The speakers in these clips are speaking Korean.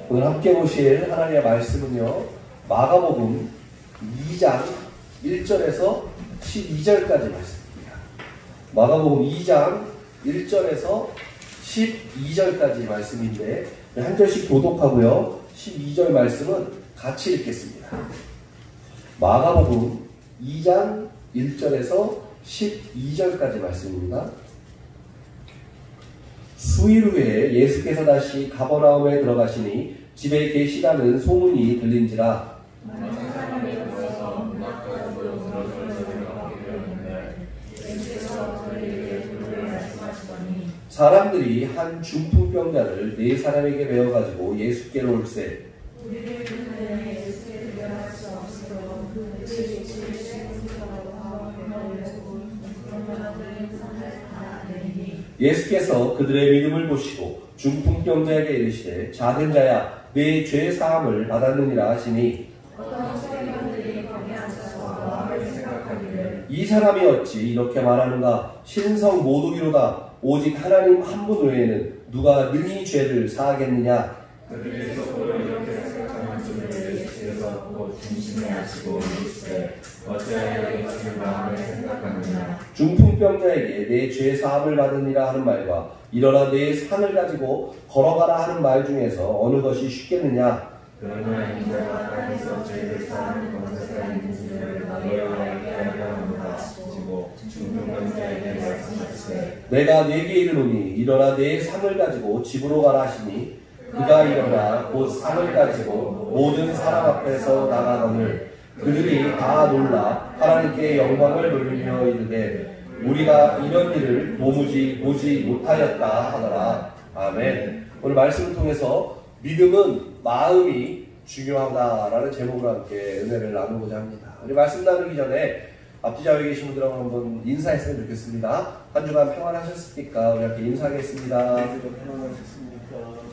오늘 함께 보실 하나님의 말씀은요, 마가복음 2장 1절에서 12절까지 말씀입니다. 마가복음 2장 1절에서 12절까지 말씀인데 한 절씩 교독하고요, 12절 말씀은 같이 읽겠습니다. 마가복음 2장 1절에서 12절까지 말씀입니다. 수일 후에 예수께서 다시 가버나움에 들어가시니 집에 계시다는 소문이 들린지라. 사람들이 한 중풍병자를 4사람에게 베어가지고 예수께로 올세. 예수께서 그들의 믿음을 보시고 중풍병자에게 이르시되 작은 자야 내 죄 사함을 받았느니라 하시니 이 사람이 어찌 이렇게 말하는가? 신성 모독이로다. 오직 하나님 한 분 외에는 누가 능히 죄를 사하겠느냐? 중풍병자에게 내 죄 사함을 받으니라 하는 말과 일어나 내 상을 가지고 걸어가라 하는 말 중에서 어느 것이 쉽겠느냐? 그러나 인자가 땅에서 죄를 사하는 권세가 있는지를 너희와 알게 하려 함이라. 중풍병자에게 말씀하시되 내가 네게 이르노니 일어나 내 상을 가지고 집으로 가라 하시니 그가 일어나 곧 상을 가지고 모든 사람 앞에서 나가거늘 그들이 다 놀라 하나님께 영광을 돌리며 이르되 우리가 이런 일을 도무지 보지 못하였다 하더라. 아멘. 오늘 말씀을 통해서 믿음은 마음이 중요하다라는 제목으로 함께 은혜를 나누고자 합니다. 우리 말씀 나누기 전에 앞뒤 좌우에 계신 분들하고 한번 인사했으면 좋겠습니다. 한 주간 평안하셨습니까? 우리 함께 인사하겠습니다. 평안하셨습니까?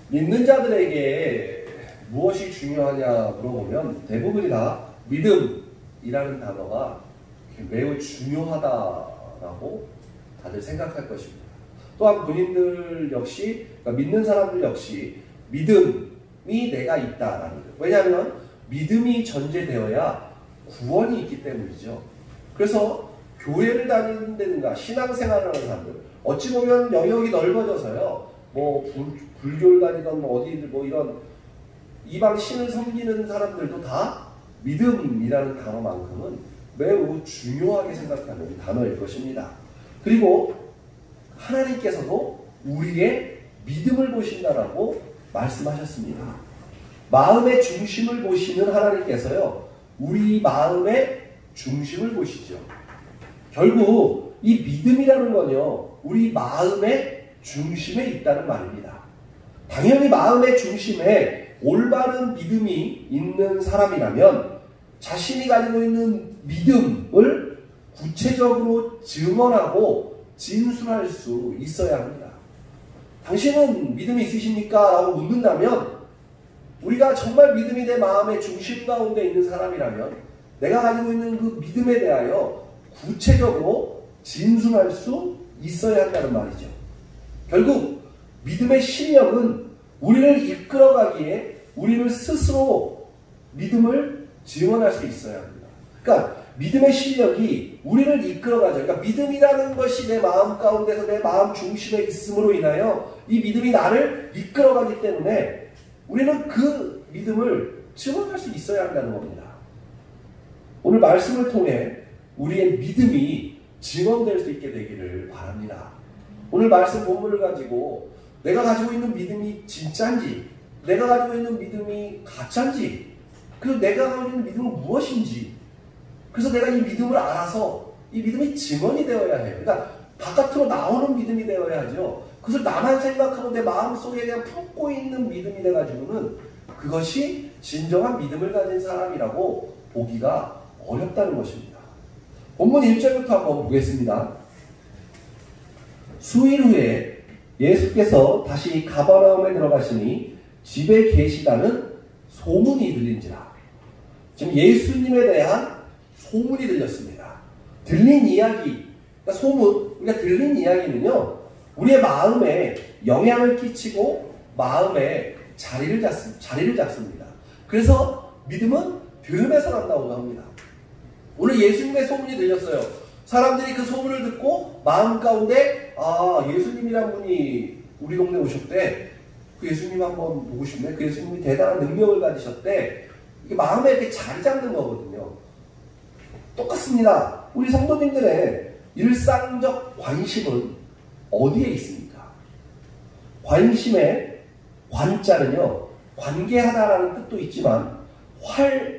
믿는 자들에게 무엇이 중요하냐 물어보면 대부분이 다 믿음이라는 단어가 매우 중요하다라고 다들 생각할 것입니다. 또한 본인들 역시, 그러니까 믿는 사람들 역시 믿음이 내가 있다라는 거예요. 왜냐하면 믿음이 전제되어야 구원이 있기 때문이죠. 그래서 교회를 다닌다든가 신앙생활을 하는 사람들, 어찌 보면 영역이 넓어져서요, 불교를 다니던 어디들 이런 이방 신을 섬기는 사람들도 다 믿음이라는 단어만큼은 매우 중요하게 생각하는 단어일 것입니다. 그리고 하나님께서도 우리의 믿음을 보신다라고 말씀하셨습니다. 마음의 중심을 보시는 하나님께서요, 우리 마음의 중심을 보시죠. 결국 이 믿음이라는 건요, 우리 마음의 중심에 있다는 말입니다. 당연히 마음의 중심에 올바른 믿음이 있는 사람이라면 자신이 가지고 있는 믿음을 구체적으로 증언하고 진술할 수 있어야 합니다. 당신은 믿음이 있으십니까? 라고 묻는다면 우리가 정말 믿음이 내 마음의 중심 가운데 있는 사람이라면 내가 가지고 있는 그 믿음에 대하여 구체적으로 진술할 수 있어야 한다는 말이죠. 결국 믿음의 실력은 우리를 이끌어가기에 우리를 스스로 믿음을 증언할 수 있어야 합니다. 그러니까 믿음의 실력이 우리를 이끌어가죠. 그러니까 믿음이라는 것이 내 마음 가운데서 내 마음 중심에 있음으로 인하여 이 믿음이 나를 이끌어가기 때문에 우리는 그 믿음을 증언할 수 있어야 한다는 겁니다. 오늘 말씀을 통해 우리의 믿음이 증언될 수 있게 되기를 바랍니다. 오늘 말씀 본문을 가지고 내가 가지고 있는 믿음이 진짜인지, 내가 가지고 있는 믿음이 가짜인지, 그리고 내가 가지고 있는 믿음은 무엇인지, 그래서 내가 이 믿음을 알아서 이 믿음이 증언이 되어야 해요. 그러니까 바깥으로 나오는 믿음이 되어야 하죠. 그것을 나만 생각하고 내 마음속에 그냥 품고 있는 믿음이 돼가지고는 그것이 진정한 믿음을 가진 사람이라고 보기가 어렵다는 것입니다. 본문 1절부터 한번 보겠습니다. 수일 후에 예수께서 다시 가버나움에 들어가시니 집에 계시다는 소문이 들린지라. 지금 예수님에 대한 소문이 들렸습니다. 들린 이야기, 그러니까 소문, 우리가 들린 이야기는요, 우리의 마음에 영향을 끼치고 마음에 자리를 잡습니다. 그래서 믿음은 들음에서 난다고 합니다. 오늘 예수님의 소문이 들렸어요. 사람들이 그 소문을 듣고 마음 가운데 예수님이란 분이 우리 동네에 오셨대. 그 예수님 한번 보고 싶네. 그 예수님이 대단한 능력을 가지셨대. 이게 마음에 이렇게 자리 잡는 거거든요. 똑같습니다. 우리 성도님들의 일상적 관심은 어디에 있습니까? 관심의 관자는요, 관계하다라는 뜻도 있지만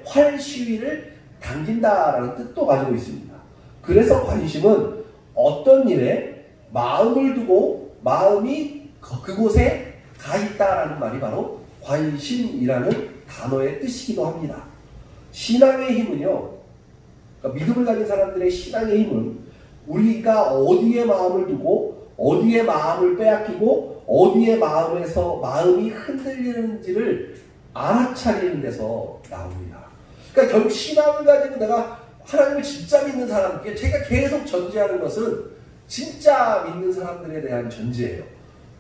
활시위를 당긴다라는 뜻도 가지고 있습니다. 그래서 관심은 어떤 일에 마음을 두고 마음이 그곳에 가 있다라는 말이 바로 관심이라는 단어의 뜻이기도 합니다. 신앙의 힘은요, 그러니까 믿음을 가진 사람들의 신앙의 힘은 우리가 어디에 마음을 두고 어디에 마음을 빼앗기고 어디에 마음이 흔들리는지를 알아차리는 데서 나옵니다. 그러니까 결국 신앙을 가지고 내가 하나님을 진짜 믿는 사람께 제가 계속 전제하는 것은 진짜 믿는 사람들에 대한 전제예요.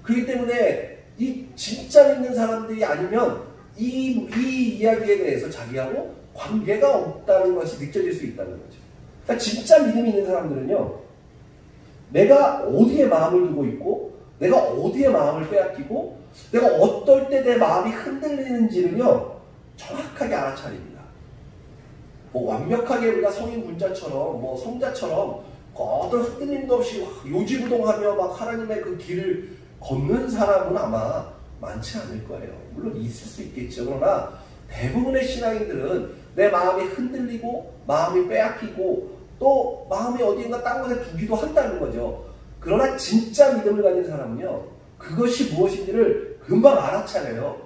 그렇기 때문에 이 진짜 믿는 사람들이 아니면 이 이야기에 대해서 자기하고 관계가 없다는 것이 느껴질 수 있다는 거죠. 그러니까 진짜 믿음이 있는 사람들은요, 내가 어디에 마음을 두고 있고 내가 어디에 마음을 빼앗기고 내가 어떨 때 내 마음이 흔들리는지는요 정확하게 알아차립니다. 완벽하게 우리가 성인 군자처럼 성자처럼 어떤 흔들림도 없이 요지부동하며 막 하나님의 그 길을 걷는 사람은 아마 많지 않을 거예요. 물론 있을 수 있겠죠. 그러나 대부분의 신앙인들은 내 마음이 흔들리고 마음이 빼앗기고 또 마음이 어디인가 딴 곳에 두기도 한다는 거죠. 그러나 진짜 믿음을 가진 사람은요, 그것이 무엇인지를 금방 알아차려요.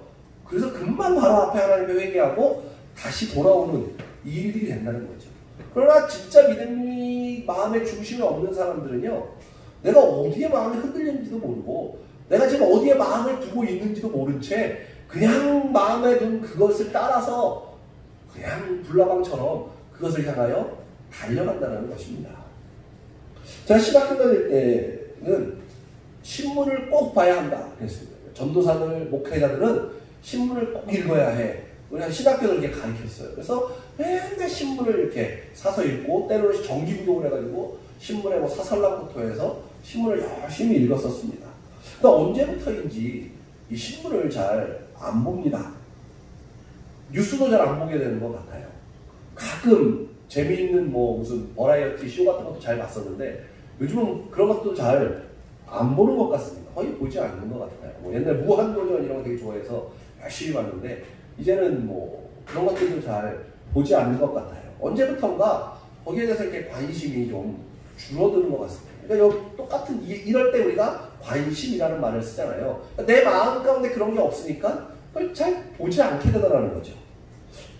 그래서 금방 바로 앞에 하나님께 회개하고 다시 돌아오는 일들이 된다는 거죠. 그러나 진짜 믿음이 마음의 중심에 없는 사람들은요, 내가 어디에 마음이 흔들리는지도 모르고 내가 지금 어디에 마음을 두고 있는지도 모른 채 그냥 마음에 둔 그것을 따라서 그냥 불나방처럼 그것을 향하여 달려간다는 것입니다. 제가 신학교 다닐 때는 신문을 꼭 봐야 한다 그랬습니다. 전도사들, 목회자들은 신문을 꼭 읽어야 해. 우리가 신학교를 이렇게 가르쳤어요. 그래서 맨날 신문을 이렇게 사서 읽고 때로는 정기구독을 해가지고 신문에 사설락부터 해서 신문을 열심히 읽었었습니다. 그러니까 언제부터인지 이 신문을 잘 안 봅니다. 뉴스도 잘 안 보게 되는 것 같아요. 가끔 재미있는 무슨 버라이어티 쇼 같은 것도 잘 봤었는데 요즘은 그런 것도 잘 안 보는 것 같습니다. 거의 보지 않는 것 같아요. 옛날 무한도전 이런 거 되게 좋아해서 열심히 봤는데 이제는 그런 것들도 잘 보지 않는 것 같아요. 언제부턴가 거기에 대해서 이렇게 관심이 좀 줄어드는 것 같습니다. 그러니까 똑같은 이럴 때 우리가 관심이라는 말을 쓰잖아요. 그러니까 내 마음 가운데 그런 게 없으니까 그걸 잘 보지 않게 되더라는 거죠.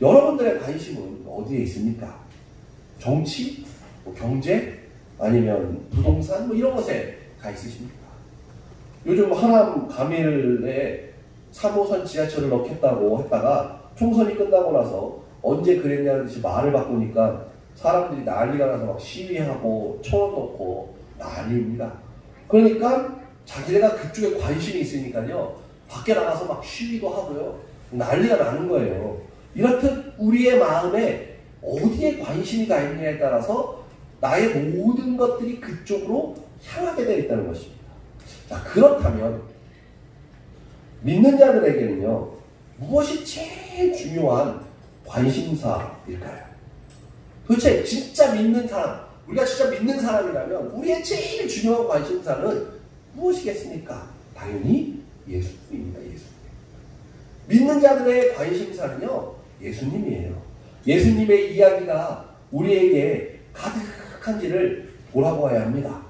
여러분들의 관심은 어디에 있습니까? 정치? 경제? 아니면 부동산? 이런 것에 가 있으십니까? 요즘 하남 가밀에 3호선 지하철을 넣겠다고 했다가 총선이 끝나고 나서 언제 그랬냐는 듯이 말을 바꾸니까 사람들이 난리가 나서 막 시위하고 천원 넣고 난리입니다. 그러니까 자기네가 그쪽에 관심이 있으니까요, 밖에 나가서 막 시위도 하고요, 난리가 나는 거예요. 이렇듯 우리의 마음에 어디에 관심이 가 있느냐에 따라서 나의 모든 것들이 그쪽으로 향하게 되어 있다는 것입니다. 자, 그렇다면 믿는 자들에게는요, 무엇이 제일 중요한 관심사일까요? 도대체 진짜 믿는 사람, 우리가 진짜 믿는 사람이라면 우리의 제일 중요한 관심사는 무엇이겠습니까? 당연히 예수님입니다. 예수님. 믿는 자들의 관심사는요, 예수님이에요. 예수님의 이야기가 우리에게 가득한지를 돌아보아야 합니다.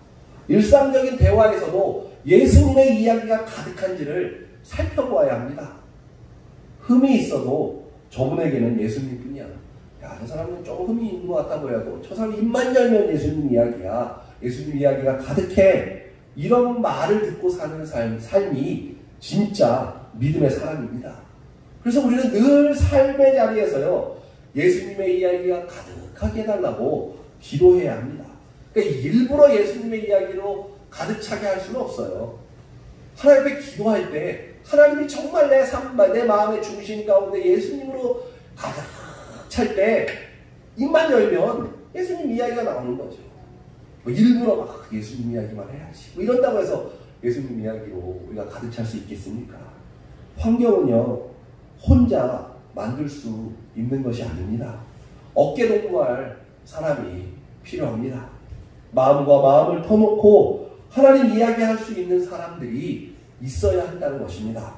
일상적인 대화에서도 예수님의 이야기가 가득한지를 살펴보아야 합니다. 흠이 있어도 저분에게는 예수님뿐이야. 야, 저 사람은 좀 흠이 있는 것 같아 보여도 저 사람 입만 열면 예수님 이야기야. 예수님 이야기가 가득해. 이런 말을 듣고 사는 삶이 진짜 믿음의 사람입니다. 그래서 우리는 늘 삶의 자리에서요, 예수님의 이야기가 가득하게 해달라고 기도해야 합니다. 그러니까 일부러 예수님의 이야기로 가득 차게 할 수는 없어요. 하나님 앞에 기도할 때 하나님이 정말 내 삶, 내 마음의 중심 가운데 예수님으로 가득 찰 때 입만 열면 예수님 이야기가 나오는 거죠. 뭐 일부러 막 예수님 이야기만 해야지 뭐 이런다고 해서 예수님 이야기로 우리가 가득 찰 수 있겠습니까? 환경은요 혼자 만들 수 있는 것이 아닙니다. 어깨 동무할 사람이 필요합니다. 마음과 마음을 터놓고 하나님 이야기할 수 있는 사람들이 있어야 한다는 것입니다.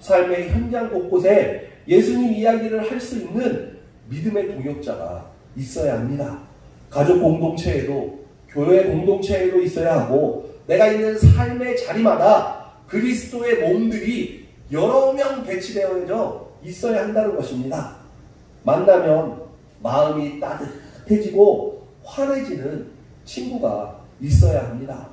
삶의 현장 곳곳에 예수님 이야기를 할 수 있는 믿음의 동역자가 있어야 합니다. 가족 공동체에도 교회 공동체에도 있어야 하고 내가 있는 삶의 자리마다 그리스도의 몸들이 여러 명 배치되어져 있어야 한다는 것입니다. 만나면 마음이 따뜻해지고 환해지는 친구가 있어야 합니다.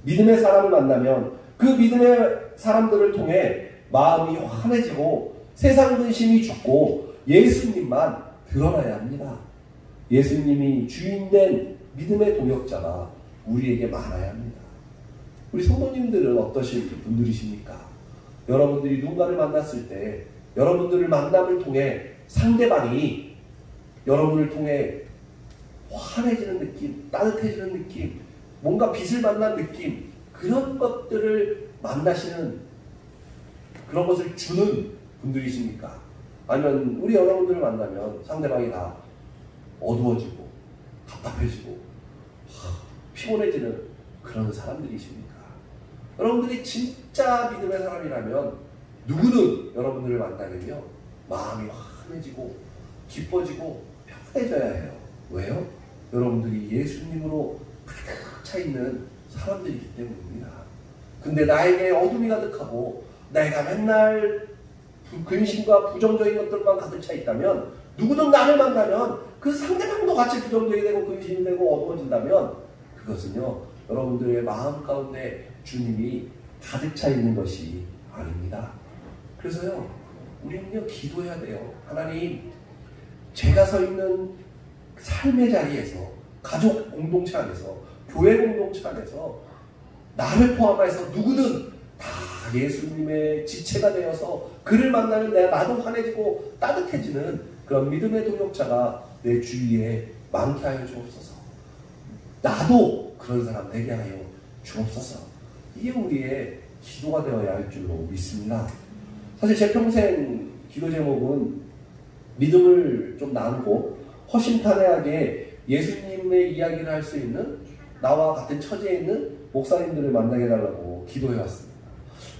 믿음의 사람을 만나면 그 믿음의 사람들을 통해 마음이 환해지고 세상 근심이 죽고 예수님만 드러나야 합니다. 예수님이 주인된 믿음의 동역자가 우리에게 많아야 합니다. 우리 성도님들은 어떠신 분들이십니까? 여러분들이 누군가를 만났을 때 여러분들을 만남을 통해 상대방이 여러분을 통해 환해지는 느낌, 따뜻해지는 느낌, 뭔가 빛을 만난 느낌, 그런 것들을 만나시는 그런 것을 주는 분들이십니까? 아니면 우리 여러분들을 만나면 상대방이 다 어두워지고 답답해지고 피곤해지는 그런 사람들이십니까? 여러분들이 진짜 믿음의 사람이라면 누구는 여러분들을 만나면요 마음이 환해지고 기뻐지고 편해져야 해요. 왜요? 여러분들이 예수님으로 가득 차 있는 사람들이기 때문입니다. 근데 나에게 어둠이 가득하고 내가 맨날 근심과 부정적인 것들만 가득 차 있다면 누구든 나를 만나면 그 상대방도 같이 부정적이 되고 근심이 되고 어두워진다면 그것은요 여러분들의 마음 가운데 주님이 가득 차 있는 것이 아닙니다. 그래서요 우리는요 기도해야 돼요. 하나님 제가 서 있는 삶의 자리에서 가족 공동체 안에서 교회 공동체 안에서 나를 포함해서 누구든 다 예수님의 지체가 되어서 그를 만나면 나도 환해지고 따뜻해지는 그런 믿음의 동역자가 내 주위에 많게 하여 주옵소서. 나도 그런 사람 되게 하여 주옵소서. 이게 우리의 기도가 되어야 할 줄로 믿습니다. 사실 제 평생 기도 제목은 믿음을 좀 나누고 허심탄회하게 예수님의 이야기를 할 수 있는 나와 같은 처지에 있는 목사님들을 만나게 해달라고 기도해왔습니다.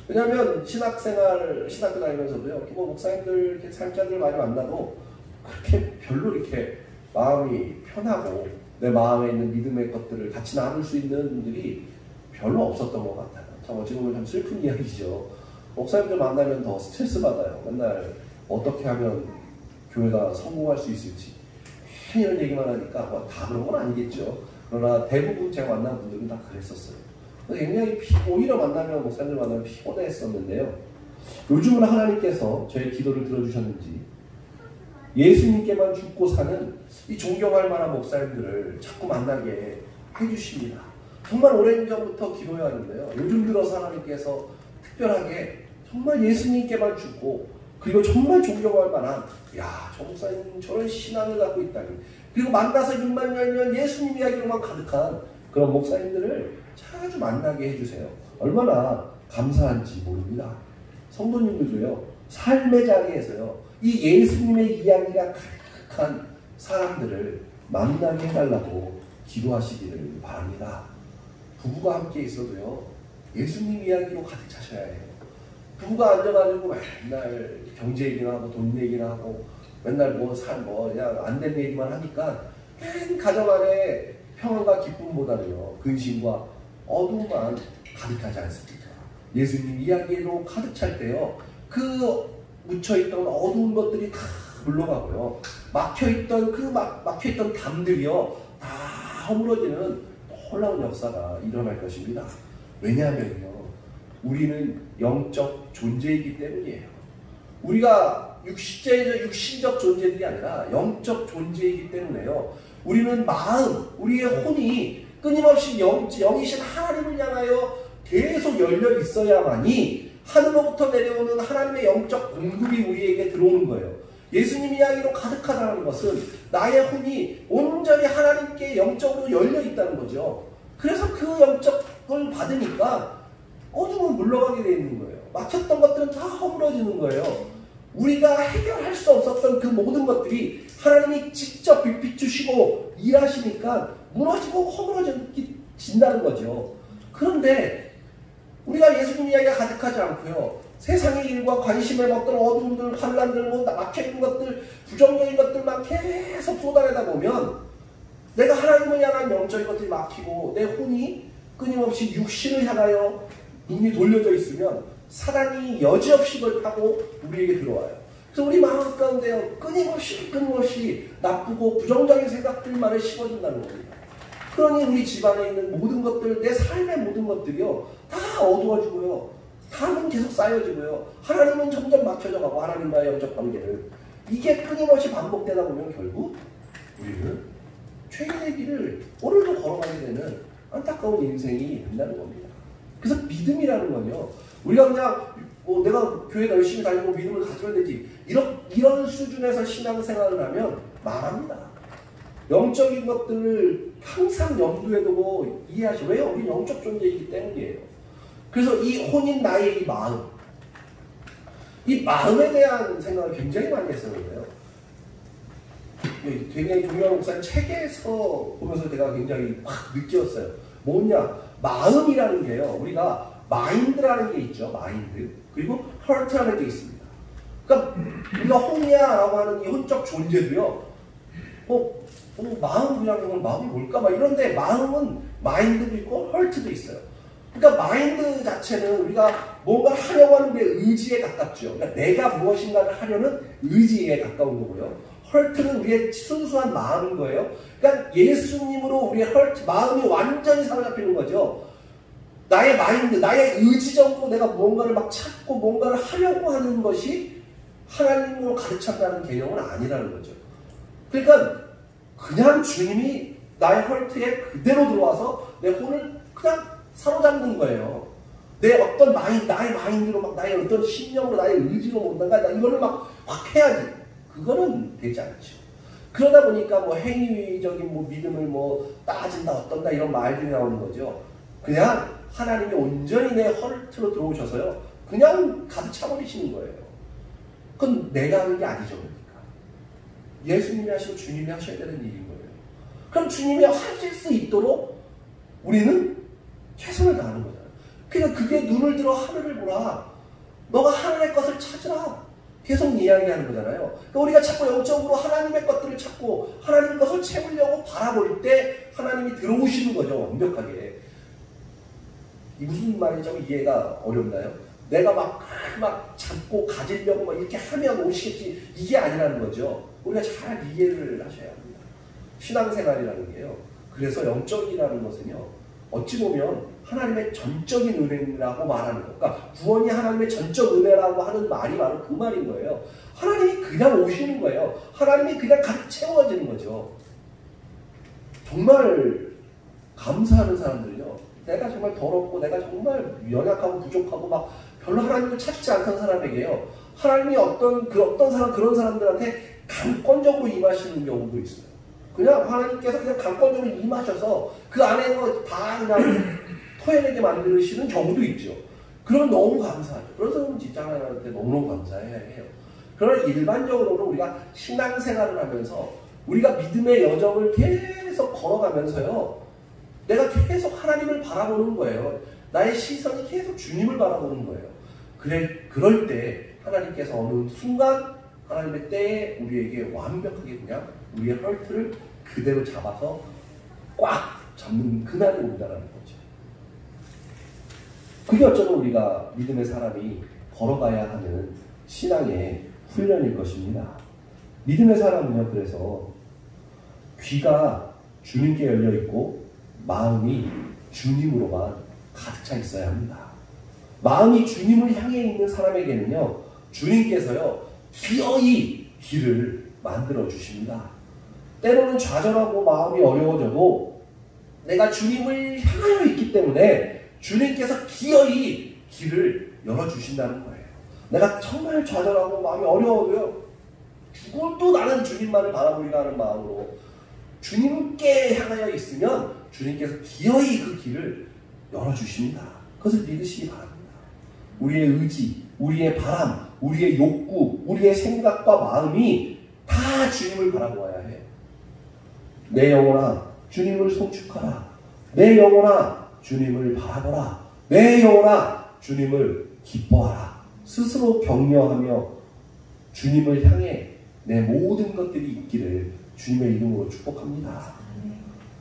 왜냐하면 신학교 다니면서도요, 뭐 목사님들, 이렇게 사역자들 많이 만나도 그렇게 별로 이렇게 마음이 편하고 내 마음에 있는 믿음의 것들을 같이 나눌 수 있는 분들이 별로 없었던 것 같아요. 참 어찌 보면 참 슬픈 이야기죠. 목사님들 만나면 더 스트레스 받아요. 맨날 어떻게 하면 교회가 성공할 수 있을지 이런 얘기만 하니까 뭐 다 그런 건 아니겠죠. 그러나 대부분 제가 만난 분들은 다 그랬었어요. 굉장히 오히려 목사님들 만나면 피곤했었는데요. 요즘은 하나님께서 저의 기도를 들어주셨는지 예수님께만 죽고 사는 이 존경할 만한 목사님들을 자꾸 만나게 해주십니다. 정말 오랜 전부터 기도해왔는데요. 요즘 들어서 하나님께서 특별하게 정말 예수님께만 죽고 그리고 정말 존경할 만한 저 목사님 저런 신앙을 갖고 있다니 그리고 만나서 입만 열면 예수님 이야기로만 가득한 그런 목사님들을 자주 만나게 해주세요. 얼마나 감사한지 모릅니다. 성도님들도요 삶의 자리에서요 이 예수님의 이야기가 가득한 사람들을 만나게 해달라고 기도하시기를 바랍니다. 부부가 함께 있어도요 예수님 이야기로 가득 차셔야 해요. 부부가 앉아가지고 맨날 경제 얘기나 하고 돈 얘기나 하고 맨날 그냥 안 된 얘기만 하니까 가정 안에 평안과 기쁨보다는요 근심과 어둠만 가득하지 않습니까? 예수님 이야기로 가득 찰 때요 그 묻혀있던 어두운 것들이 다 물러가고요 막혀있던 담들이요 다 허물어지는 놀라운 역사가 일어날 것입니다. 왜냐하면요 우리는 영적 존재이기 때문이에요. 우리가 육신적 존재들이 아니라 영적 존재이기 때문에요. 우리는 우리의 혼이 끊임없이 영이신 하나님을 향하여 계속 열려 있어야만이 하늘로부터 내려오는 하나님의 영적 공급이 우리에게 들어오는 거예요. 예수님 이야기로 가득하다는 것은 나의 혼이 온전히 하나님께 영적으로 열려 있다는 거죠. 그래서 그 영적을 받으니까 어둠은 물러가게 되어 있는 거예요. 막혔던 것들은 다 허물어지는 거예요. 우리가 해결할 수 없었던 그 모든 것들이 하나님이 직접 비추시고 일하시니까 무너지고 허물어진다는 거죠. 그런데 우리가 예수님 이야기가 가득하지 않고요. 세상의 일과 관심을 먹던 어둠들, 환란들, 막혀있는 것들, 부정적인 것들만 계속 쏟아내다 보면 내가 하나님을 향한 영적인 것들이 막히고 내 혼이 끊임없이 육신을 향하여 눈이 돌려져 있으면 사단이 여지없이 그걸 타고 우리에게 들어와요. 그래서 우리 마음 가운데 끊임없이 나쁘고 부정적인 생각들만을 심어준다는 겁니다. 그러니 우리 집안에 있는 모든 것들, 내 삶의 모든 것들이요 다 어두워지고요. 담은 계속 쌓여지고요. 하나님은 점점 막혀져 가고 하나님과의 영적 관계를 이게 끊임없이 반복되다 보면 결국 우리는 죄인의 길을 오늘도 걸어가게 되는 안타까운 인생이 된다는 겁니다. 그래서 믿음이라는 건요. 우리가 그냥 내가 교회 열심히 다니고 믿음을 가져야 되지 이런 수준에서 신앙생활을 하면 망합니다. 영적인 것들을 항상 염두에 두고 이해하시고 왜요? 우리 영적 존재이기 때문이에요. 그래서 이 혼인 나의 이 마음에 대한 생각을 굉장히 많이 했었는데요. 되게 중요한 목사님 책에서 보면서 제가 굉장히 확 느꼈어요. 뭐냐? 마음이라는 게요. 우리가 마인드라는 게 있죠. 마인드. 그리고 헐트라는 게 있습니다. 그러니까 우리가 혼이야라고 하는 이 혼적 존재도요. 마음 그냥 마음이 뭘까? 막 이런데 마음은 마인드도 있고 헐트도 있어요. 그러니까 마인드 자체는 우리가 뭔가를 하려고 하는 데 의지에 가깝죠. 그러니까 내가 무엇인가를 하려는 의지에 가까운 거고요. 헐트는 우리의 순수한 마음인 거예요. 그러니까 예수님으로 우리의 헐트, 마음이 완전히 사로잡히는 거죠. 나의 마인드, 나의 의지적으로 내가 뭔가를 막 찾고 뭔가를 하려고 하는 것이 하나님으로 가득 찬다는 개념은 아니라는 거죠. 그러니까 그냥 주님이 나의 헐트에 그대로 들어와서 내 혼을 그냥 사로잡는 거예요. 내 어떤 나의 마인드로 막 나의 어떤 신념으로 나의 의지로 뭔가 나 이거를 막 확 해야지. 그거는 되지 않죠. 그러다 보니까 행위적인 믿음을 따진다 어떤다 이런 말들이 나오는 거죠. 그냥 하나님이 온전히 내 헐트로 들어오셔서요. 그냥 가득 차버리시는 거예요. 그건 내가 하는 게 아니죠. 그러니까. 예수님이 하시고 주님이 하셔야 되는 일인 거예요. 그럼 주님이 하실 수 있도록 우리는 최선을 다하는 거잖아요. 그러니까 그게 눈을 들어 하늘을 보라. 너가 하늘의 것을 찾으라. 계속 이야기하는 거잖아요. 그러니까 우리가 자꾸 영적으로 하나님의 것들을 찾고 하나님의 것을 채우려고 바라볼 때 하나님이 들어오시는 거죠. 완벽하게. 이 무슨 말인지 이해가 어렵나요? 내가 막 잡고 가지려고 막 이렇게 하면 오시겠지. 이게 아니라는 거죠. 우리가 잘 이해를 하셔야 합니다. 신앙생활이라는 게요. 그래서 영적이라는 것은요. 어찌 보면 하나님의 전적인 은혜라고 말하는 것. 그러니까 구원이 하나님의 전적 은혜라고 하는 말이 바로 그 말인 거예요. 하나님이 그냥 오시는 거예요. 하나님이 그냥 가득 채워지는 거죠. 정말 감사하는 사람들은요. 내가 정말 더럽고 내가 정말 연약하고 부족하고 막 별로 하나님을 찾지 않던 사람에게요. 하나님이 그런 사람들한테 강권적으로 임하시는 경우도 있어요. 그냥 하나님께서 그냥 강권적으로 임하셔서 그 안에 있는 거 다 그냥 토해내게 만드시는 경우도 있죠. 그러면 너무 감사하죠. 그래서 진짜 하나님한테 너무너무 감사해야 해요. 그러나 일반적으로는 우리가 신앙생활을 하면서 우리가 믿음의 여정을 계속 걸어가면서요. 내가 계속 하나님을 바라보는 거예요. 나의 시선이 계속 주님을 바라보는 거예요. 그럴 때 하나님께서 어느 순간 하나님의 때에 우리에게 완벽하게 그냥 우리의 헐트를 그대로 잡아서 꽉 잡는 그날이 온다는 거죠. 그게 어쩌면 우리가 믿음의 사람이 걸어가야 하는 신앙의 훈련일 것입니다. 믿음의 사람은요, 그래서 귀가 주님께 열려 있고 마음이 주님으로만 가득 차 있어야 합니다. 마음이 주님을 향해 있는 사람에게는요, 주님께서요, 기어이 길을 만들어 주십니다. 때로는 좌절하고 마음이 어려워져도 내가 주님을 향하여 있기 때문에 주님께서 기어이 길을 열어주신다는 거예요. 내가 정말 좌절하고 마음이 어려워도요, 죽어도 나는 주님만을 바라보리라 하는 마음으로 주님께 향하여 있으면 주님께서 기어이 그 길을 열어주십니다. 그것을 믿으시기 바랍니다. 우리의 의지, 우리의 바람, 우리의 욕구, 우리의 생각과 마음이 다 주님을 바라보아야 해요. 내 영혼아 주님을 송축하라. 내 영혼아 주님을 바라보라. 내 영혼아 주님을 기뻐하라. 스스로 격려하며 주님을 향해 내 모든 것들이 있기를 주님의 이름으로 축복합니다.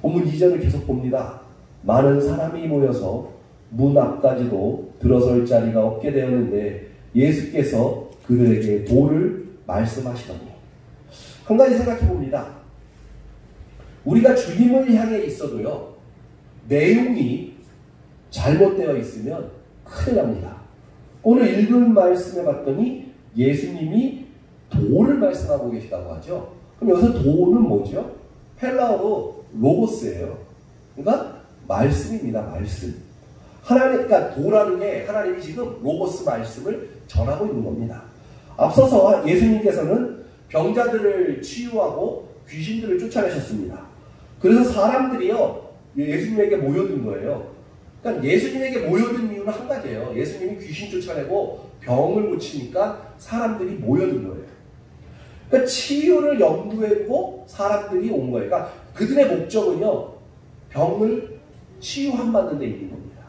본문 2절을 계속 봅니다. 많은 사람이 모여서 문 앞까지도 들어설 자리가 없게 되었는데 예수께서 그들에게 도를 말씀하시더니. 한 가지 생각해 봅니다. 우리가 주님을 향해 있어도요, 내용이 잘못되어 있으면 큰일 납니다. 오늘 읽은 말씀에 봤더니 예수님이 도를 말씀하고 계시다고 하죠. 그럼 여기서 도는 뭐죠? 헬라어로 로고스예요. 그러니까 말씀입니다. 말씀. 하나님, 그러니까 도라는 게 하나님이 지금 로고스 말씀을 전하고 있는 겁니다. 앞서서 예수님께서는 병자들을 치유하고 귀신들을 쫓아내셨습니다. 그래서 사람들이요, 예수님에게 모여든 거예요. 그러니까 예수님에게 모여든 이유는 한 가지예요. 예수님이 귀신 쫓아내고 병을 고치니까 사람들이 모여든 거예요. 그러니까 치유를 염두에 두고 사람들이 온 거예요. 그러니까 그들의 목적은요, 병을 치유함받는 데 있는 겁니다.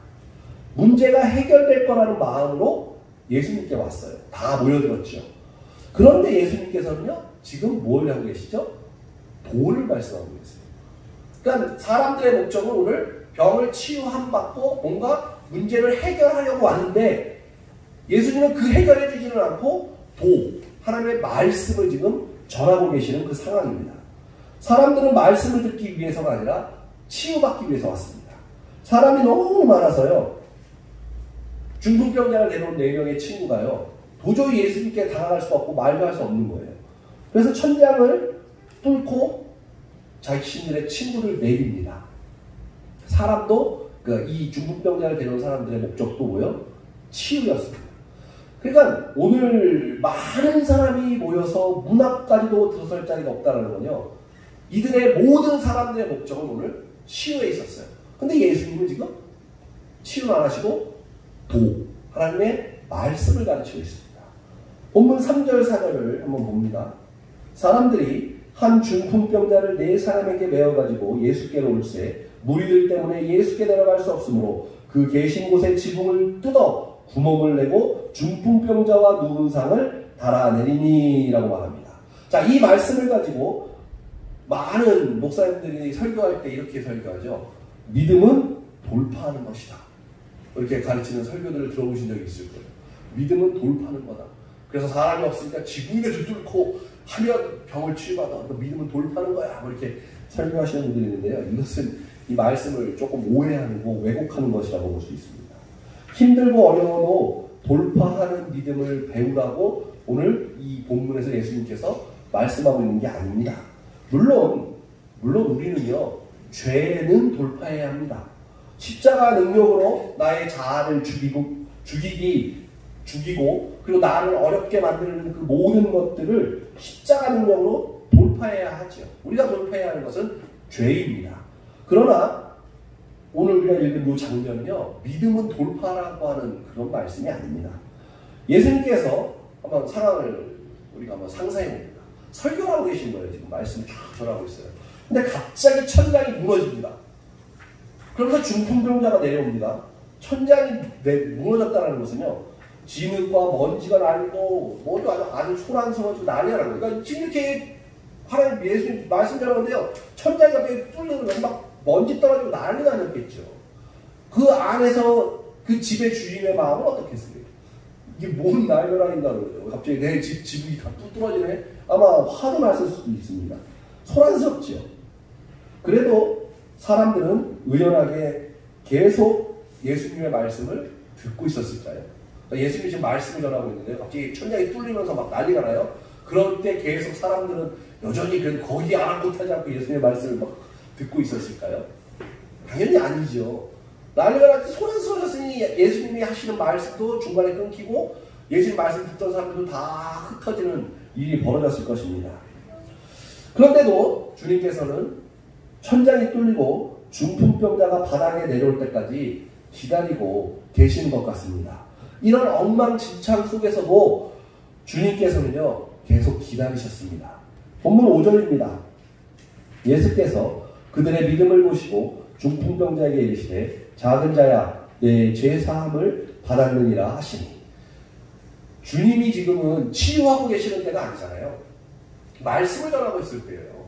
문제가 해결될 거라는 마음으로 예수님께 왔어요. 다 모여들었죠. 그런데 예수님께서는요, 지금 뭘 하고 계시죠? 도를 말씀하고 계세요. 그러니까 사람들의 목적은 오늘 병을 치유함받고 뭔가 문제를 해결하려고 왔는데 예수님은 그 해결해 주지는 않고 도, 하나님의 말씀을 지금 전하고 계시는 그 상황입니다. 사람들은 말씀을 듣기 위해서가 아니라 치유받기 위해서 왔습니다. 사람이 너무 많아서요, 중풍병자를 데려온 4명의 친구가요, 도저히 예수님께 다가갈 수 없고 말도 할 수 없는 거예요. 그래서 천장을 뚫고 자신들의 친구를 내립니다. 사람도 이 중풍병자를 데려온 사람들의 목적도 뭐예요? 치유였습니다. 그러니까 오늘 많은 사람이 모여서 문 앞까지도 들어설 자리가 없다는 건요, 이들의 모든 사람들의 목적은 오늘 치유에 있었어요. 근데 예수님은 지금 치유는 안 하시고 도, 하나님의 말씀을 가르치고 있습니다. 본문 3절 4절을 한번 봅니다. 사람들이 한 중풍병자를 4사람에게 메어가지고 예수께로 올세 무리들 때문에 예수께 내려갈 수 없으므로 그 계신 곳에 지붕을 뜯어 구멍을 내고 중풍병자와 누운 상을 달아내리니 라고 말합니다. 자, 이 말씀을 가지고 많은 목사님들이 설교할 때 이렇게 설교하죠. 믿음은 돌파하는 것이다. 이렇게 가르치는 설교들을 들어보신 적이 있을 거예요. 믿음은 돌파하는 거다. 그래서 사람이 없으니까 지붕에도 뚫고 하면 병을 치유받아. 믿음은 돌파하는 거야. 뭐 이렇게 설교하시는 분들이 있는데요. 이것은 이 말씀을 조금 오해하고 왜곡하는 것이라고 볼 수 있습니다. 힘들고 어려워도 돌파하는 믿음을 배우라고 오늘 이 본문에서 예수님께서 말씀하고 있는 게 아닙니다. 물론 우리는요, 죄는 돌파해야 합니다. 십자가 능력으로 나의 자아를 죽이고 그리고 나를 어렵게 만드는 그 모든 것들을 십자가 능력으로 돌파해야 하죠. 우리가 돌파해야 하는 것은 죄입니다. 그러나 오늘 우리가 읽은 이 장면은요, 믿음은 돌파라고 하는 그런 말씀이 아닙니다. 예수님께서 한번 상황을 우리가 한번 상상해 봅니다. 설교하고 계신 거예요. 지금 말씀을 쫙 전하고 있어요. 근데 갑자기 천장이 무너집니다. 그러면서 중풍병자가 내려옵니다. 천장이 무너졌다는 것은요, 진흙과 먼지가 날리고 모두 아주 소란스러워지고 난리가 나는 거예요. 그러니까 지금 이렇게 하나님 예수님 말씀 전하는데요, 천장이 갑자기 뚫리면 막 먼지 떨어지고 난리가 났겠죠. 그 안에서 그 집의 주인의 마음은 어떻겠어요? 이게 뭔 날벼락인가 그러죠. 갑자기 내 지붕이 다 뚫어지네. 아마 화도 났을 수도 있습니다. 소란스럽죠. 그래도 사람들은 의연하게 계속 예수님의 말씀을 듣고 있었을까요? 그러니까 예수님이 지금 말씀을 전하고 있는데 갑자기 천장이 뚫리면서 막 난리가 나요. 그럴 때 계속 사람들은 여전히 거기에 아랑곳하지 않고 예수님의 말씀을 막 듣고 있었을까요? 당연히 아니죠. 난리가 났지. 소란 쓰러졌으니 예수님이 하시는 말씀도 중간에 끊기고 예수님 말씀 듣던 사람들도 다 흩어지는 일이 벌어졌을 것입니다. 그런데도 주님께서는 천장이 뚫리고 중풍병자가 바닥에 내려올 때까지 기다리고 계시는 것 같습니다. 이런 엉망진창 속에서도 주님께서는요 계속 기다리셨습니다. 본문 5절입니다. 예수께서 그들의 믿음을 보시고 중풍병자에게 이르시되 작은 자야 내 죄 사함을 받았느니라 하시니, 주님이 지금은 치유하고 계시는 때가 아니잖아요. 말씀을 전하고 있을 때예요.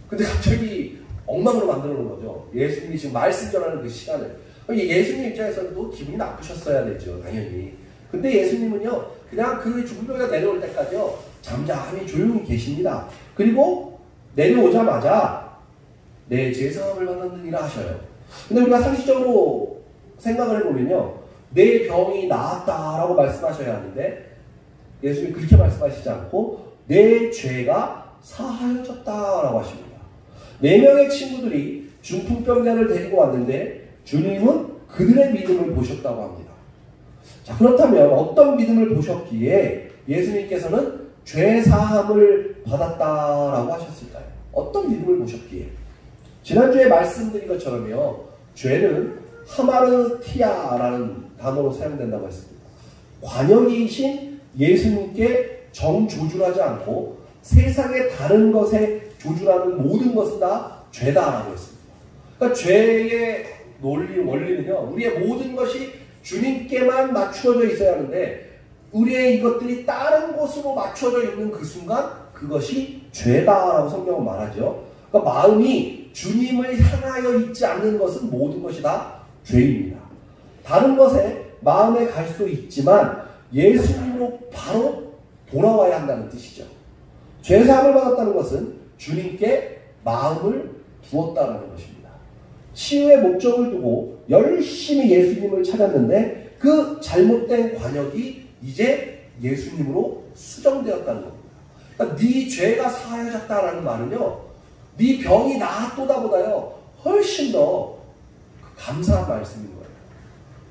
근데 갑자기 엉망으로 만들어 놓은 거죠. 예수님이 지금 말씀 전하는 그 시간을. 예수님 입장에서도 기분이 나쁘셨어야 되죠, 당연히. 근데 예수님은요 그냥 그 중풍병자 내려올 때까지요 잠잠히 조용히 계십니다. 그리고 내려오자마자 내 죄 사함을 받았느니라 하셔요. 근데 우리가 상식적으로 생각을 해보면요 내 병이 나았다라고 말씀하셔야 하는데 예수님이 그렇게 말씀하시지 않고 내 죄가 사하여졌다라고 하십니다. 4명의 친구들이 중풍병자를 데리고 왔는데 주님은 그들의 믿음을 보셨다고 합니다. 자, 그렇다면 어떤 믿음을 보셨기에 예수님께서는 죄 사함을 받았다라고 하셨을까요? 어떤 믿음을 보셨기에? 지난주에 말씀드린 것처럼요 죄는 하마르티아라는 단어로 사용된다고 했습니다. 관역이신 예수님께 정조준하지 않고 세상의 다른 것에 조준하는 모든 것은 다 죄다라고 했습니다. 그러니까 죄의 원리는요 우리의 모든 것이 주님께만 맞추어져 있어야 하는데 우리의 이것들이 다른 곳으로 맞춰져 있는 그 순간 그것이 죄다라고 성경은 말하죠. 그러니까 마음이 주님을 향하여 있지 않는 것은 모든 것이 다 죄입니다. 다른 것에 마음에 갈 수 있지만 예수님으로 바로 돌아와야 한다는 뜻이죠. 죄사함을 받았다는 것은 주님께 마음을 두었다는 것입니다. 치유의 목적을 두고 열심히 예수님을 찾았는데 그 잘못된 관역이 이제 예수님으로 수정되었다는 겁니다. 그러니까 네 죄가 사하여졌다라는 말은요 네 병이 나았도다 보다요 훨씬 더 감사한 말씀인 거예요.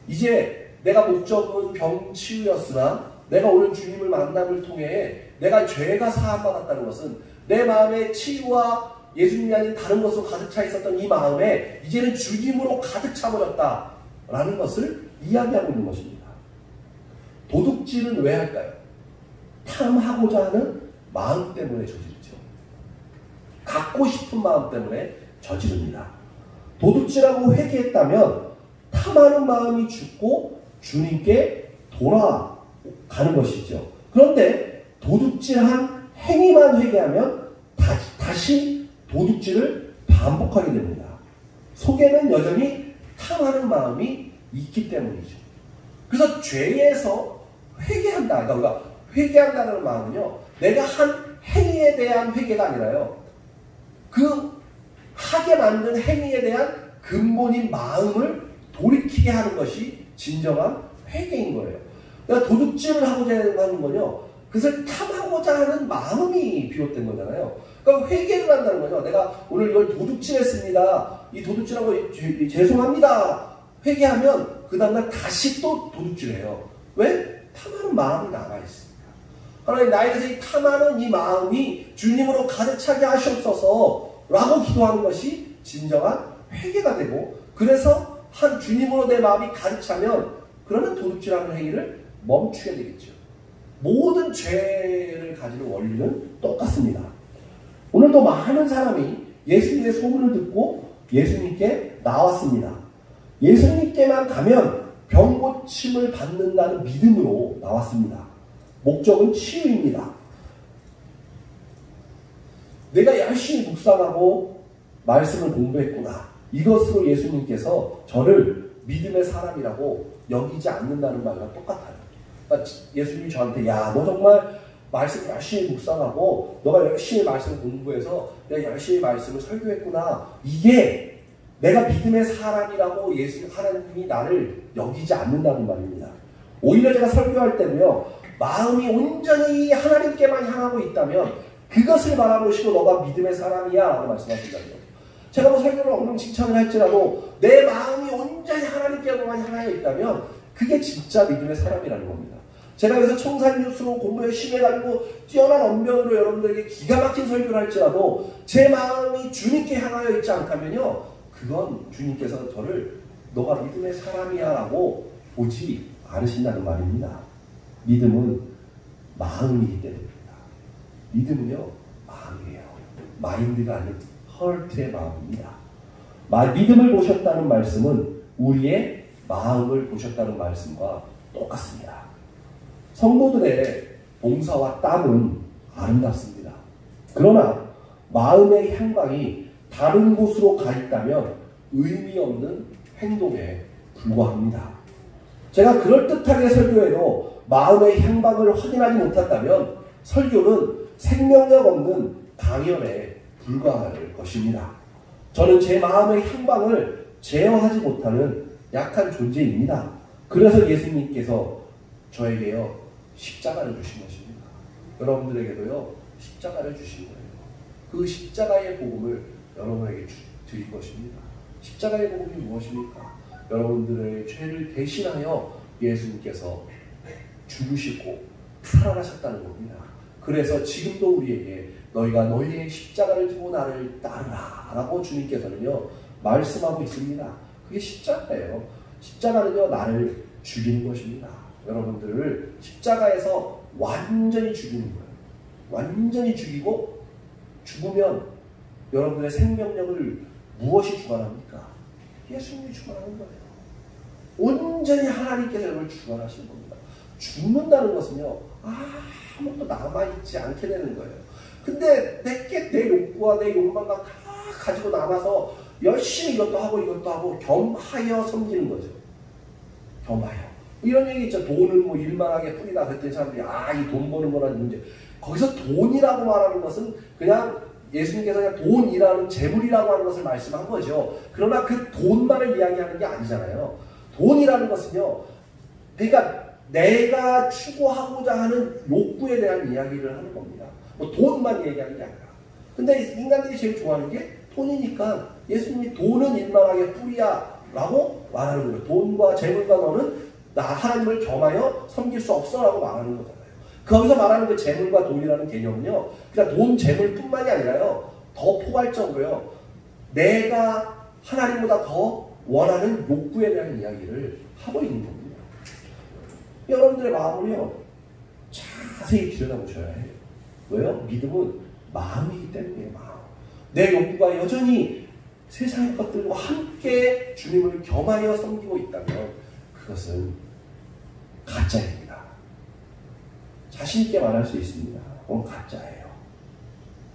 이제 내가 목적은 병치유였으나 내가 오늘 주님을 만남을 통해 내가 죄가 사함받았다는 것은 내 마음에 치유와 예수님이 아닌 다른 것으로 가득 차 있었던 이 마음에 이제는 주님으로 가득 차버렸다라는 것을 이야기하고 있는 것입니다. 도둑질은 왜 할까요? 탐하고자 하는 마음 때문에 저지르죠. 갖고 싶은 마음 때문에 저지릅니다. 도둑질하고 회개했다면 탐하는 마음이 죽고 주님께 돌아가는 것이죠. 그런데 도둑질한 행위만 회개하면 다시 도둑질을 반복하게 됩니다. 속에는 여전히 탐하는 마음이 있기 때문이죠. 그래서 죄에서 회개한다. 그러니까 회개한다는 마음은요 내가 한 행위에 대한 회개가 아니라요 그 하게 만든 행위에 대한 근본인 마음을 돌이키게 하는 것이 진정한 회개인 거예요. 그러니까 도둑질을 하고자 하는 건요 그것을 탐하고자 하는 마음이 비롯된 거잖아요. 그러니까 회개를 한다는 거죠. 내가 오늘 이걸 도둑질했습니다. 이 도둑질한 거 죄송합니다. 회개하면 그 다음날 다시 또 도둑질해요. 왜? 탐하는 마음이 남아있습니다. 하나님 나에 대해서 이 탐하는 이 마음이 주님으로 가득 차게 하시옵소서 라고 기도하는 것이 진정한 회개가 되고, 그래서 한 주님으로 내 마음이 가득 차면 그러면 도둑질하는 행위를 멈추게 되겠죠. 모든 죄를 가지는 원리는 똑같습니다. 오늘도 많은 사람이 예수님의 소문을 듣고 예수님께 나왔습니다. 예수님께만 가면 병고침을 받는다는 믿음으로 나왔습니다. 목적은 치유입니다. 내가 열심히 묵상하고 말씀을 공부했구나. 이것으로 예수님께서 저를 믿음의 사람이라고 여기지 않는다는 말과 똑같아요. 그러니까 예수님이 저한테 야, 너 정말 말씀 열심히 묵상하고 너가 열심히 말씀 공부해서 내가 열심히 말씀을 설교했구나. 이게 내가 믿음의 사람이라고 하나님이 나를 여기지 않는다는 말입니다. 오히려 제가 설교할 때는요, 마음이 온전히 하나님께만 향하고 있다면 그것을 바라보시고 너가 믿음의 사람이야 라고 말씀하신다고요. 제가 뭐 설교를 엉망진창을 할지라도 내 마음이 온전히 하나님께로만 향하여 있다면 그게 진짜 믿음의 사람이라는 겁니다. 제가 그래서 청산유수로 공부 열심히 해가지고 뛰어난 언변으로 여러분들에게 기가 막힌 설교를 할지라도 제 마음이 주님께 향하여 있지 않다면요, 그건 주님께서 저를 너가 믿음의 사람이야 라고 보지 않으신다는 말입니다. 믿음은 마음이기 때문입니다. 믿음은요, 마음이에요. 마인드가 아닌 헐트의 마음입니다. 믿음을 보셨다는 말씀은 우리의 마음을 보셨다는 말씀과 똑같습니다. 성도들의 봉사와 땀은 아름답습니다. 그러나 마음의 향방이 다른 곳으로 가 있다면 의미 없는 행동에 불과합니다. 제가 그럴듯하게 설교해도 마음의 향방을 확인하지 못한다면 설교는 생명력 없는 강연에 불과할 것입니다. 저는 제 마음의 향방을 제어하지 못하는 약한 존재입니다. 그래서 예수님께서 저에게요, 십자가를 주신 것입니다. 여러분들에게도요, 십자가를 주신 거예요. 그 십자가의 복음을 여러분에게 드릴 것입니다. 십자가의 복음이 무엇입니까? 여러분들의 죄를 대신하여 예수님께서 죽으시고 살아나셨다는 겁니다. 그래서 지금도 우리에게 너희가 너희의 십자가를 지고 나를 따르라 라고 주님께서는요 말씀하고 있습니다. 그게 십자가예요. 십자가는요 나를 죽이는 것입니다. 여러분들을 십자가에서 완전히 죽이는 거예요. 완전히 죽이고 죽으면 여러분들의 생명력을 무엇이 주관합니까? 예수님이 주관하는 거예요. 온전히 하나님께서 여러분을 주관하시는 겁니다. 죽는다는 것은요 아무것도 남아있지 않게 되는 거예요. 근데 내 욕구와 내 욕망과 다 가지고 남아서 열심히 이것도 하고 겸하여 섬기는 거죠. 겸하여. 이런 얘기 있죠. 돈은 뭐 일만하게 뿌리다 그랬더니 사람들이 이 돈 버는 거라는 문제. 거기서 돈이라고 말하는 것은 그냥 예수님께서 그냥 돈이라는 재물이라고 하는 것을 말씀한 거죠. 그러나 그 돈만을 이야기하는 게 아니잖아요. 돈이라는 것은요. 그러니까 내가 추구하고자 하는 욕구에 대한 이야기를 하는 겁니다. 뭐 돈만 얘기하는 게 아니라. 근데 인간들이 제일 좋아하는 게 돈이니까 예수님이 돈은 일만하게 뿌리야 라고 말하는 거예요. 돈과 재물과 너는 나 하나님을 겸하여 섬길 수 없어 라고 말하는 거잖아요. 거기서 말하는 그 재물과 돈이라는 개념은요. 그러니까 돈, 재물뿐만이 아니라요. 더 포괄적으로요. 내가 하나님보다 더 원하는 욕구에 대한 이야기를 하고 있는 겁니다. 여러분들의 마음을요. 자세히 들여다보셔야 해요. 왜요? 믿음은 마음이기 때문에 마음. 내 욕구가 여전히 세상의 것들과 함께 주님을 겸하여 섬기고 있다면 그것은 가짜입니다. 자신 있게 말할 수 있습니다. 그건 가짜예요.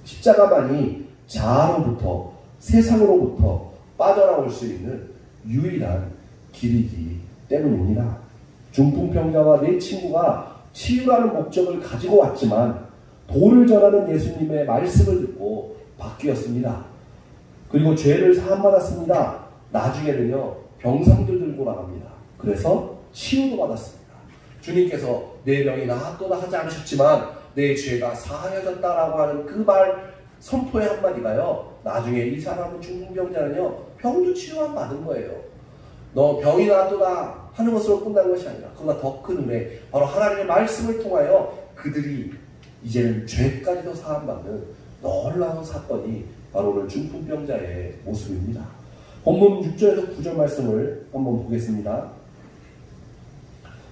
십자가만이 자아로부터 세상으로부터 빠져나올 수 있는 유일한 길이기 때문입니다. 중풍병자와 내 친구가 치유라는 목적을 가지고 왔지만 도를 전하는 예수님의 말씀을 듣고 바뀌었습니다. 그리고 죄를 사함받았습니다. 나중에는요 병상들 들고 나갑니다. 그래서 치유도 받았습니다. 주님께서 내 병이 나았도다 하지 않으셨지만 내 죄가 사하여졌다라고 하는 그 말 선포의 한마디가요 나중에 이 사람은 중풍병자는요 병도 치유만 받은 거예요. 너 병이 나았도다 하는 것으로 끝난 것이 아니라 그보다 더 큰 은혜 바로 하나님의 말씀을 통하여 그들이 이제는 죄까지도 사함받는 놀라운 사건이 바로 오늘 중풍병자의 모습입니다. 본문 6절에서 9절 말씀을 한번 보겠습니다.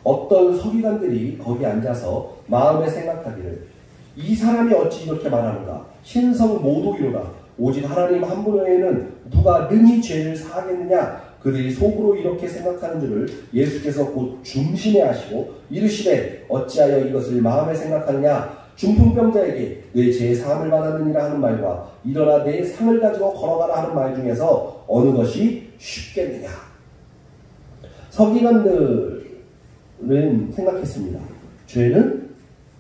어떤 서기관들이 거기 앉아서 마음에 생각하기를 이 사람이 어찌 이렇게 말하는가 신성 모독이로다 오직 하나님 한 분 외에는 누가 능히 죄를 사하겠느냐 그들이 속으로 이렇게 생각하는 줄을 예수께서 곧 중심에 하시고 이르시되 어찌하여 이것을 마음에 생각하느냐 중풍병자에게 내 죄의 사함을 받았느니라 하는 말과 일어나 내 상을 가지고 걸어가라 하는 말 중에서 어느 것이 쉽겠느냐. 서기관들은 생각했습니다. 죄는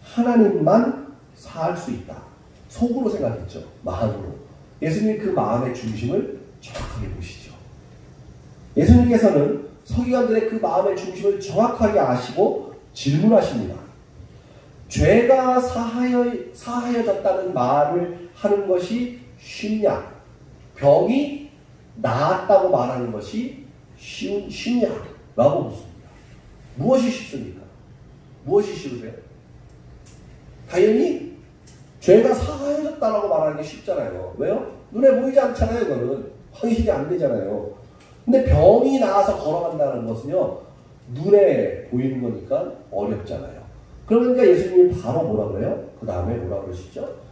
하나님만 사할 수 있다. 속으로 생각했죠. 마음으로. 예수님 그 마음의 중심을 정확하게 보시죠. 예수님께서는 서기관들의 그 마음의 중심을 정확하게 아시고 질문하십니다. 죄가 사하여졌다는 말을 하는 것이 쉽냐? 병이 나았다고 말하는 것이 쉽냐라고 묻습니다. 무엇이 쉽습니까? 무엇이 쉬우세요? 당연히 죄가 사하여졌다라고 말하는 게 쉽잖아요. 왜요? 눈에 보이지 않잖아요. 그거는 확인이 안 되잖아요. 근데 병이 나아서 걸어간다는 것은요, 눈에 보이는 거니까 어렵잖아요. 그러니까 예수님이 바로 뭐라 그래요? 그 다음에 뭐라 그러시죠?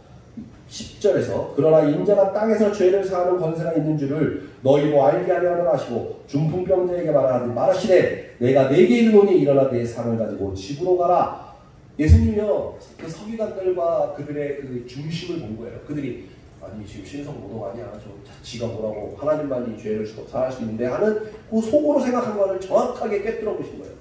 10절에서 그러나 인자가 땅에서 죄를 사하는 권세가 있는 줄을 너희로 알게 하려고 하시고 중풍병자에게 말하시되 내가 내게 이르노니 일어나 내 상을 가지고 집으로 가라. 예수님이요, 그 서기관들과 그들의 그 중심을 본 거예요. 그들이 아니 지금 신성 모독 아니야, 저 지가 뭐라고 하나님만이 죄를 사할 수 있는데 하는 그 속으로 생각한 것을 정확하게 꿰뚫어 보신 거예요.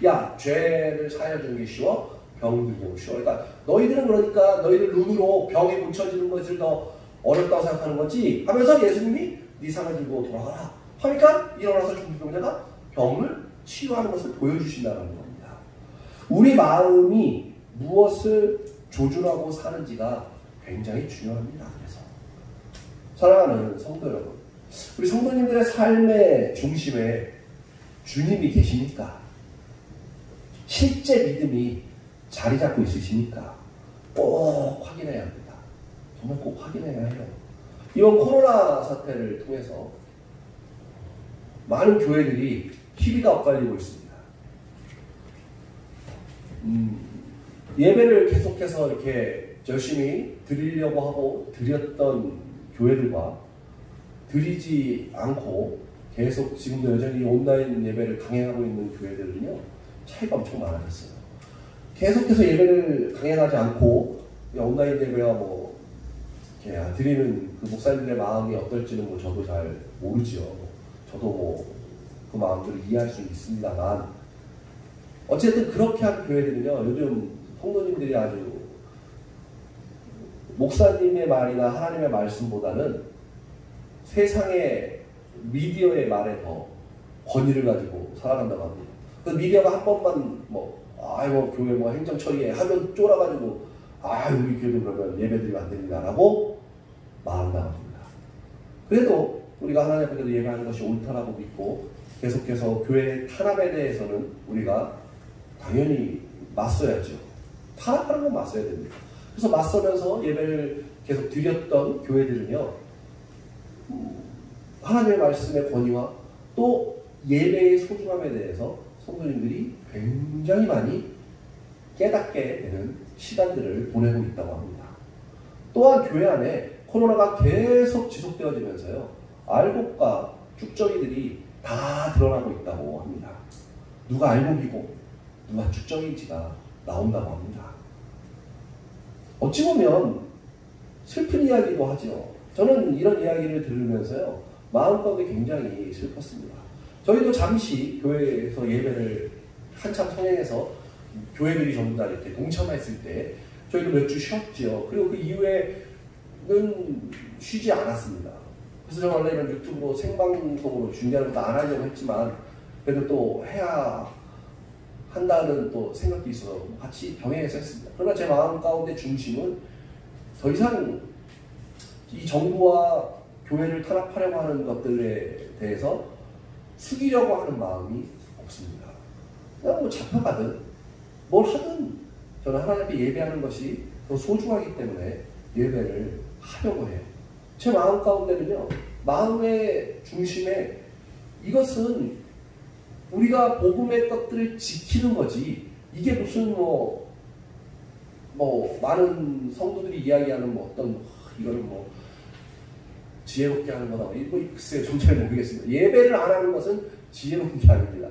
야, 죄를 사하여주는 게 쉬워? 병 들고 쉬워. 그러니까 너희들은 그러니까 너희들 눈으로 병이 고쳐지는 것을 더 어렵다고 생각하는 거지 하면서 예수님이 네 상을 들고 돌아가라 하니까 일어나서 중풍병자가 병을 치료하는 것을 보여주신다는 겁니다. 우리 마음이 무엇을 조준하고 사는지가 굉장히 중요합니다. 그래서 사랑하는 성도 여러분, 우리 성도님들의 삶의 중심에 주님이 계십니까? 실제 믿음이 자리 잡고 있으십니까? 꼭 확인해야 합니다. 정말 꼭 확인해야 해요. 이번 코로나 사태를 통해서 많은 교회들이 희비가 엇갈리고 있습니다. 예배를 계속해서 이렇게 열심히 드리려고 하고 드렸던 교회들과 드리지 않고 계속 지금도 여전히 온라인 예배를 강행하고 있는 교회들은요, 차이가 엄청 많아졌어요. 계속해서 예배를 강행하지 않고 온라인 예배와 뭐 이렇게 드리는 그 목사님들의 마음이 어떨지는 뭐 저도 잘 모르지요. 저도 뭐 그 마음들을 이해할 수 있습니다만 어쨌든 그렇게 한 교회들은요, 요즘 성도님들이 아주 목사님의 말이나 하나님의 말씀보다는 세상의 미디어의 말에 더 권위를 가지고 살아간다고 합니다. 그 미디어가 한 번만 아이고 교회 뭐 행정 처리해 하면 쫄아가지고 우리 교회도 그러면 예배드리면 안 됩니다라고 말한다고 합니다. 그래도 우리가 하나님 앞에서 예배하는 것이 옳다라고 믿고 계속해서 교회의 탄압에 대해서는 우리가 당연히 맞서야죠. 탄압하는 건 맞서야 됩니다. 그래서 맞서면서 예배를 계속 드렸던 교회들은요, 하나님의 말씀의 권위와 또 예배의 소중함에 대해서 성도님들이 굉장히 많이 깨닫게 되는 시간들을 보내고 있다고 합니다. 또한 교회 안에 코로나가 계속 지속되어지면서요, 알곡과 쭉정이들이 다 드러나고 있다고 합니다. 누가 알곡이고 누가 쭉정인지가 나온다고 합니다. 어찌 보면 슬픈 이야기도 하죠. 저는 이런 이야기를 들으면서요, 마음가운데 굉장히 슬펐습니다. 저희도 잠시 교회에서 예배를 한참 성행해서 교회들이 전부 다 이렇게 동참했을 때 저희도 몇 주 쉬었죠. 그리고 그 이후에는 쉬지 않았습니다. 그래서 저 원래 이런 유튜브로 생방송으로 중계하는 것도 안 하려고 했지만 그래도 또 해야 한다는 또 생각도 있어서 같이 병행해서 했습니다. 그러나 제 마음 가운데 중심은 더 이상 이 정부와 교회를 탄압하려고 하는 것들에 대해서 숙이려고 하는 마음이 없습니다. 그냥 뭐 잡혀가든 뭘 하든 저는 하나님 앞에 예배하는 것이 더 소중하기 때문에 예배를 하려고 해요. 제 마음 가운데는요, 마음의 중심에 이것은 우리가 복음의 것들을 지키는 거지, 이게 무슨 많은 성도들이 이야기하는 어떤 이거는 지혜롭게 하는 거다, 이거 글쎄요, 좀 잘 모르겠습니다. 예배를 안 하는 것은 지혜로운 게 아닙니다.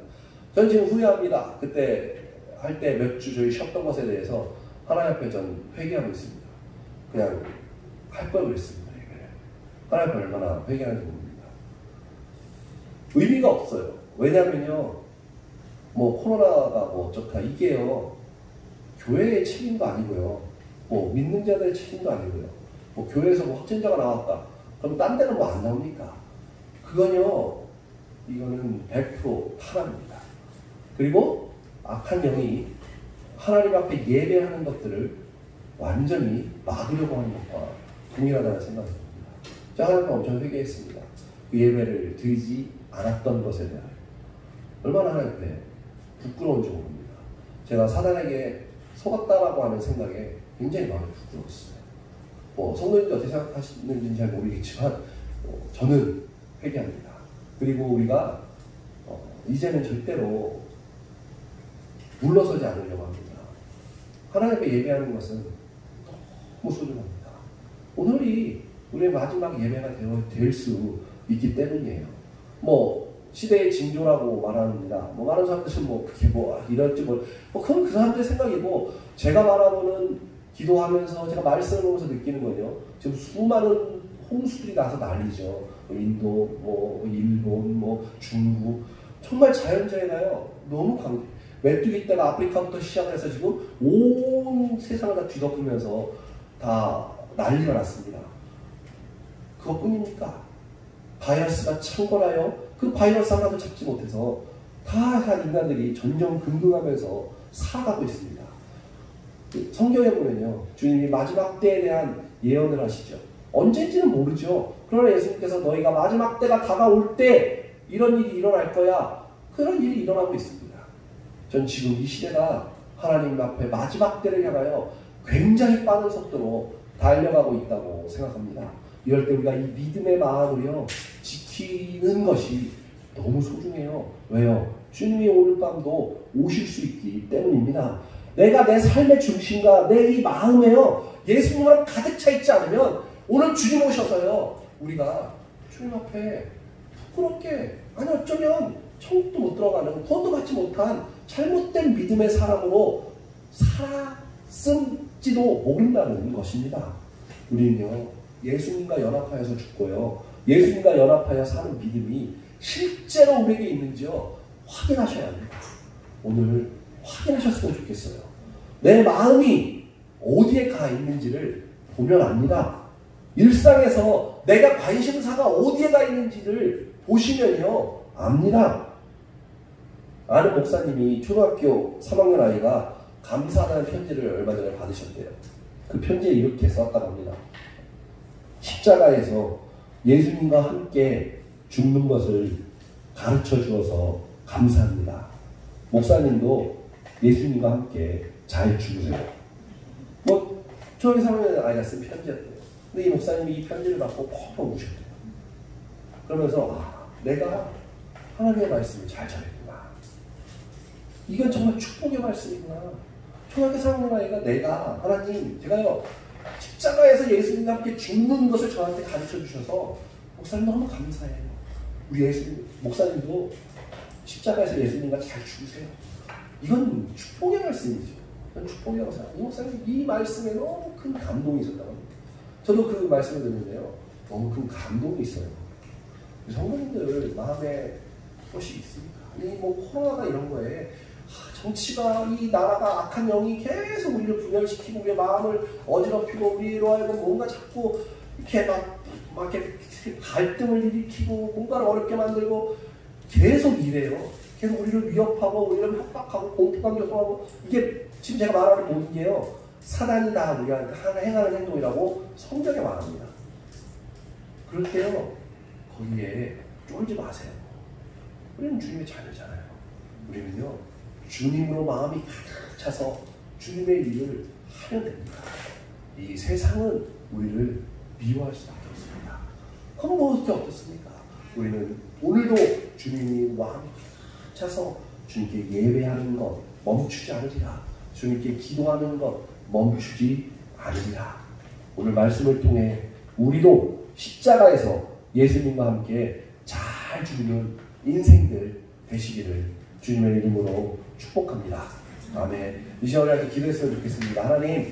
전 지금 후회합니다. 그때 할 때 몇 주 저희 쉬었던 것에 대해서 하나님 앞에 전 회개하고 있습니다. 그냥 할 걸 그랬습니다. 예배를. 하나님 앞에 얼마나 회개하는지 모릅니다. 의미가 없어요. 왜냐면요, 코로나가 어쩌다 이게요, 교회의 책임도 아니고요, 믿는 자들의 책임도 아니고요, 교회에서 확진자가 나왔다 그럼 딴 데는 안 나옵니까? 그건요, 이거는 100% 탄압입니다. 그리고 악한 영이 하나님 앞에 예배하는 것들을 완전히 막으려고 하는 것과 동일하다는 생각이 듭니다. 제가 하나님 엄청 회개했습니다. 그 예배를 드리지 않았던 것에 대하여 얼마나 하나님께 부끄러운지 모릅니다. 제가 사단에게 속았다라고 하는 생각에 굉장히 마음이 부끄러웠어요. 성도님들 어떻게 생각하시는지는 잘 모르겠지만 저는 회개합니다. 그리고 우리가 이제는 절대로 물러서지 않으려고 합니다. 하나님께 예배하는 것은 너무 소중합니다. 오늘이 우리의 마지막 예배가 될 수 있기 때문이에요. 시대의 징조라고 말합니다. 많은 사람들은 그게 이럴지 그건 그 사람들의 생각이고, 제가 말하고는 기도하면서 제가 말씀을 보면서 느끼는 건요. 지금 수많은 홍수들이 나서 난리죠. 인도, 일본, 중국. 정말 자연재해가요. 너무 메뚜기 떼가 아프리카부터 시작해서 지금 온 세상을 다 뒤덮으면서 다 난리가 났습니다. 그것뿐입니까? 바이러스가 창궐하여 그 바이러스 하나도 잡지 못해서 다한 인간들이 전전긍긍하면서 살아가고 있습니다. 성경에 보면요, 주님이 마지막 때에 대한 예언을 하시죠. 언제인지는 모르죠. 그러나 예수님께서 너희가 마지막 때가 다가올 때 이런 일이 일어날 거야. 그런 일이 일어나고 있습니다. 전 지금 이 시대가 하나님 앞에 마지막 때를 향하여 굉장히 빠른 속도로 달려가고 있다고 생각합니다. 이럴 때 우리가 이 믿음의 마음을요 지키는 것이 너무 소중해요. 왜요? 주님이 오늘 밤도 오실 수 있기 때문입니다. 내가 내 삶의 중심과 내 이 마음에요 예수님으로 가득 차 있지 않으면 오늘 주님 오셔서요 우리가 주님 앞에 부끄럽게, 아니 어쩌면 천국도 못 들어가는, 구원도 받지 못한 잘못된 믿음의 사람으로 살았을지도 모른다는 것입니다. 우리는요 예수님과 연합하여서 죽고요, 예수님과 연합하여 사는 믿음이 실제로 우리에게 있는지요 확인하셔야 합니다. 오늘 확인하셨으면 좋겠어요. 내 마음이 어디에 가 있는지를 보면 압니다. 일상에서 내가 관심사가 어디에 가 있는지를 보시면요 압니다. 아는 목사님이 초등학교 3학년 아이가 감사하다는 편지를 얼마 전에 받으셨대요. 그 편지에 이렇게 썼다고 합니다. 십자가에서 예수님과 함께 죽는 것을 가르쳐 주어서 감사합니다. 목사님도 예수님과 함께 잘 죽으세요. 초등학교 3학년 아이가 쓴 편지였대요. 근데 이 목사님이 이 편지를 받고 펑펑 우셨대요. 그러면서 내가 하나님의 말씀을 잘 전했구나. 이건 정말 축복의 말씀이구나. 초등학교 3학년 아이가 내가 하나님, 제가요 십자가에서 예수님과 함께 죽는 것을 저한테 가르쳐 주셔서 목사님 너무 감사해요. 우리 목사님도 십자가에서 예수님과 잘 죽으세요. 이건 축복의 말씀이죠. 이건 축복이라고 생각해요. 이 목사님 이 말씀에 너무 큰 감동이 있었다고 합니다. 저도 그 말씀을 듣는데요 너무 큰 감동이 있어요. 성도님들 마음에 것이 있습니까? 아니 코로나가 이런 거에 정치가, 이 나라가 악한 영이 계속 우리를 분열시키고 우리의 마음을 어지럽히고 우리로 하여금 뭔가 자꾸 이렇게 막 이렇게 갈등을 일으키고 뭔가를 어렵게 만들고 계속 이래요. 계속 우리를 위협하고 우리를 협박하고 공포감 조성하고, 이게 지금 제가 말하는 모든 게요 사단이 다 우리한테 행하는 행동이라고 성경에 말합니다. 그럴 때요 거기에 쫄지 마세요. 우리는 주님의 자녀잖아요. 우리는요 주님으로 마음이 가득 차서 주님의 일을 하면 됩니다. 이 세상은 우리를 미워할 수밖에 없습니다. 그럼 어떻게 어떻습니까? 우리는 오늘도 주님이 마음이 가득 차서 주님께 예배하는 것 멈추지 않으리라. 주님께 기도하는 것 멈추지 않으리라. 오늘 말씀을 통해 우리도 십자가에서 예수님과 함께 잘 죽는 인생들 되시기를 주님의 이름으로 축복합니다. 아멘. 이 시간에 기도했으면 좋겠습니다. 하나님,